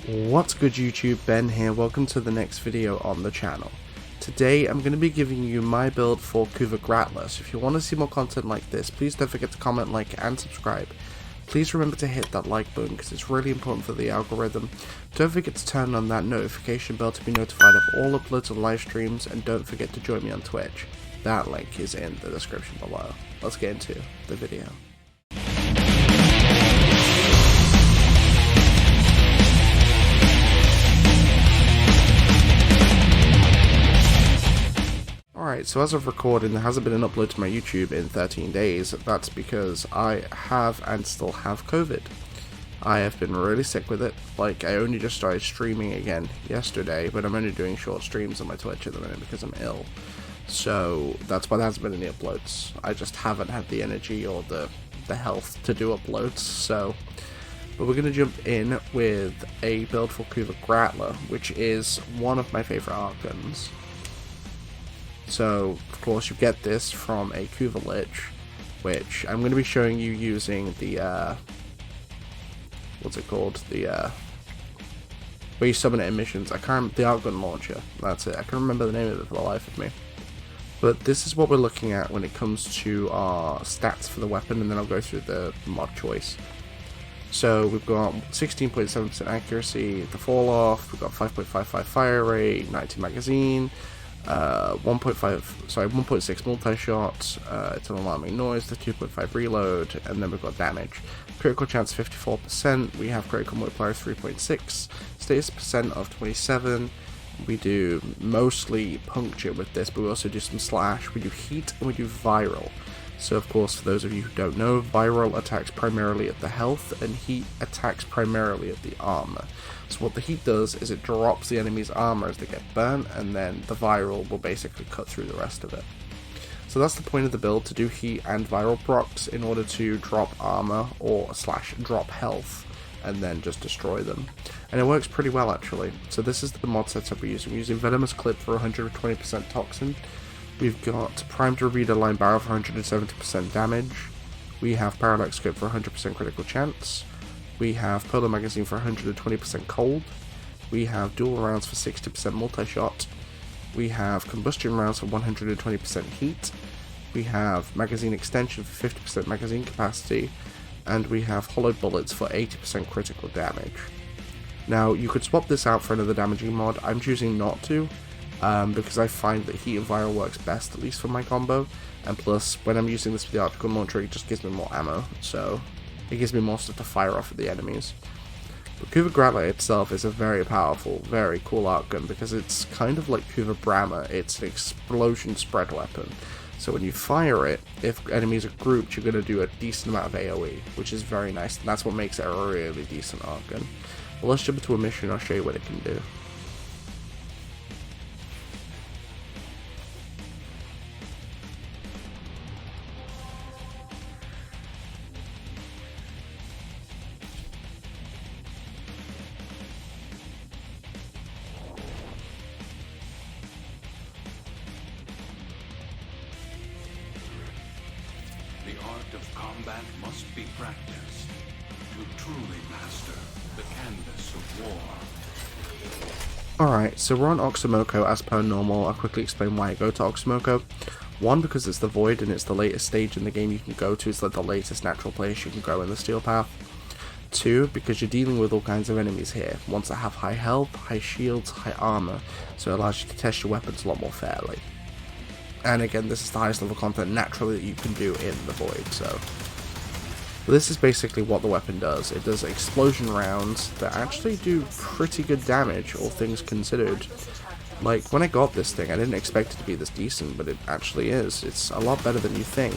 What's good YouTube, Ben here, welcome to the next video on the channel. Today I'm going to be giving you my build for Kuva Grattler, so if you want to see more content like this, please don't forget to comment, like and subscribe. Please remember to hit that like button because it's really important for the algorithm. Don't forget to turn on that notification bell to be notified of all uploads and live streams, and don't forget to join me on Twitch. That link is in the description below. Let's get into the video. Alright, so as of recording, there hasn't been an upload to my YouTube in 13 days. That's because I have and still have COVID. I have been really sick with it. Like, I only just started streaming again yesterday, but I'm only doing short streams on my Twitch at the minute because I'm ill. So that's why there hasn't been any uploads. I just haven't had the energy or the health to do uploads, so... But we're going to jump in with a build for Kuva Grattler, which is one of my favourite art guns. So, of course, you get this from a Kuva Lich, which I'm going to be showing you using the, what's it called? The, where you summon it in missions. I can't, the art gun launcher, that's it. I can't remember the name of it for the life of me. But this is what we're looking at when it comes to our stats for the weapon, and then I'll go through the mod choice. So, we've got 16.7% accuracy, the fall off, we've got 5.55 fire rate, 90 magazine, 1.6 multi-shot, it's an alarming noise, the 2.5 reload, and then we've got damage. Critical chance 54%, we have critical multiplier 3.6, status percent of 27, we do mostly puncture with this, but we also do some slash, we do heat, and we do viral. So of course, for those of you who don't know, viral attacks primarily at the health, and heat attacks primarily at the armor. So what the heat does is it drops the enemy's armor as they get burnt, and then the viral will basically cut through the rest of it. So that's the point of the build, to do heat and viral procs in order to drop armor or slash drop health, and then just destroy them. And it works pretty well actually. So this is the mod setup we're using. We're using Venomous Clip for 120% toxin. We've got Primed Reader Line Barrel for 170% damage. We have Parallax Scope for 100% critical chance. We have Polar Magazine for 120% cold. We have Dual Rounds for 60% multi-shot. We have Combustion Rounds for 120% heat. We have Magazine Extension for 50% magazine capacity. And we have Hollowed Bullets for 80% critical damage. Now, you could swap this out for another damaging mod. I'm choosing not to. Because I find that heat and viral works best, at least for my combo, and plus when I'm using this with the optical launcher it just gives me more ammo, so it gives me more stuff to fire off at the enemies. But Kuva Grattler itself is a very powerful, very cool art gun because it's kind of like Kuva Brahma. It's an explosion spread weapon, so when you fire it, if enemies are grouped you're going to do a decent amount of AoE, which is very nice, and that's what makes it a really decent art gun. But let's jump into a mission and I'll show you what it can do. The art of combat must be practiced to truly master the canvas of war. Alright, so we're on Oxomoko as per normal. I'll quickly explain why I go to Oxomoko. One, because it's the Void and it's the latest stage in the game you can go to. It's like the latest natural place you can go in the Steel Path. Two, because you're dealing with all kinds of enemies here. Ones that have high health, high shields, high armor, so it allows you to test your weapons a lot more fairly. And again, this is the highest level content naturally that you can do in the Void, so... But this is basically what the weapon does. It does explosion rounds that actually do pretty good damage, all things considered. Like, when I got this thing, I didn't expect it to be this decent, but it actually is. It's a lot better than you think.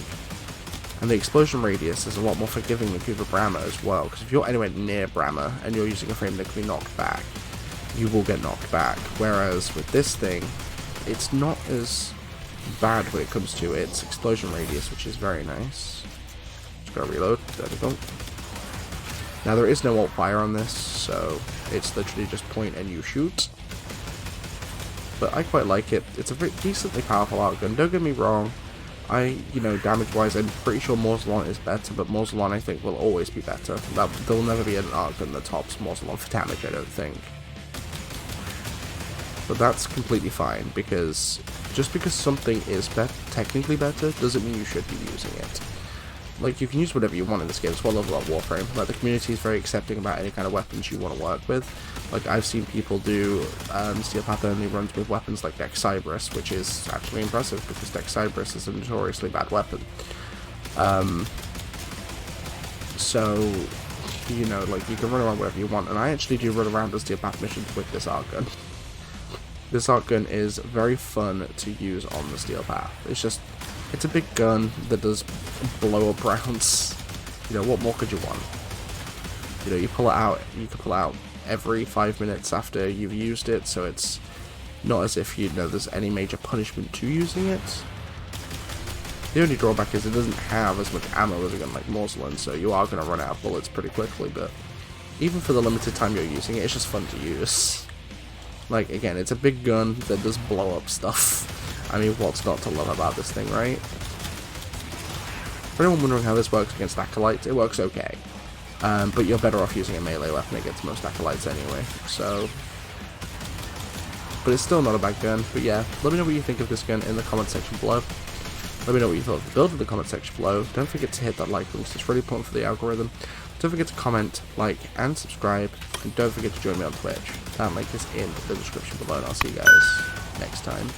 And the explosion radius is a lot more forgiving than Kuva Brahma as well, because if you're anywhere near Brahma, and you're using a frame that can be knocked back, you will get knocked back. Whereas with this thing, it's not as bad when it comes to its explosion radius, which is very nice. Just gotta reload, there we go. Now there is no alt fire on this, so it's literally just point and you shoot. But I quite like it. It's a very decently powerful art gun, don't get me wrong. damage-wise, I'm pretty sure Morzelon is better, but Morzelon I think will always be better. There'll never be an arc gun that tops Morzelon for damage, I don't think. But that's completely fine, because just because something is technically better doesn't mean you should be using it. Like, you can use whatever you want in this game. It's what I love about Warframe. Like, the community is very accepting about any kind of weapons you want to work with. Like, I've seen people do Steel Path only runs with weapons like Dex Cyberus, which is actually impressive, because Dex Cyberus is a notoriously bad weapon. So, like, you can run around whatever you want, and I actually do run around the Steel Path missions with this arc gun. This arc gun is very fun to use on the Steel Path. It's a big gun that does blow up rounds. What more could you want? You can pull it out every 5 minutes after you've used it, so it's not as if there's any major punishment to using it. The only drawback is it doesn't have as much ammo as a gun like Morzelon, so you are going to run out of bullets pretty quickly, but even for the limited time you're using it, it's just fun to use. Like, again, it's a big gun that does blow up stuff. I mean, what's not to love about this thing, right? For anyone wondering how this works against Acolytes, it works okay. But you're better off using a melee weapon against most Acolytes anyway, so... But it's still not a bad gun, but yeah, let me know what you think of this gun in the comment section below. Let me know what you thought of the build in the comment section below. Don't forget to hit that like button, because it's really important for the algorithm. Don't forget to comment, like, and subscribe, and don't forget to join me on Twitch. That link is in the description below, and I'll see you guys next time.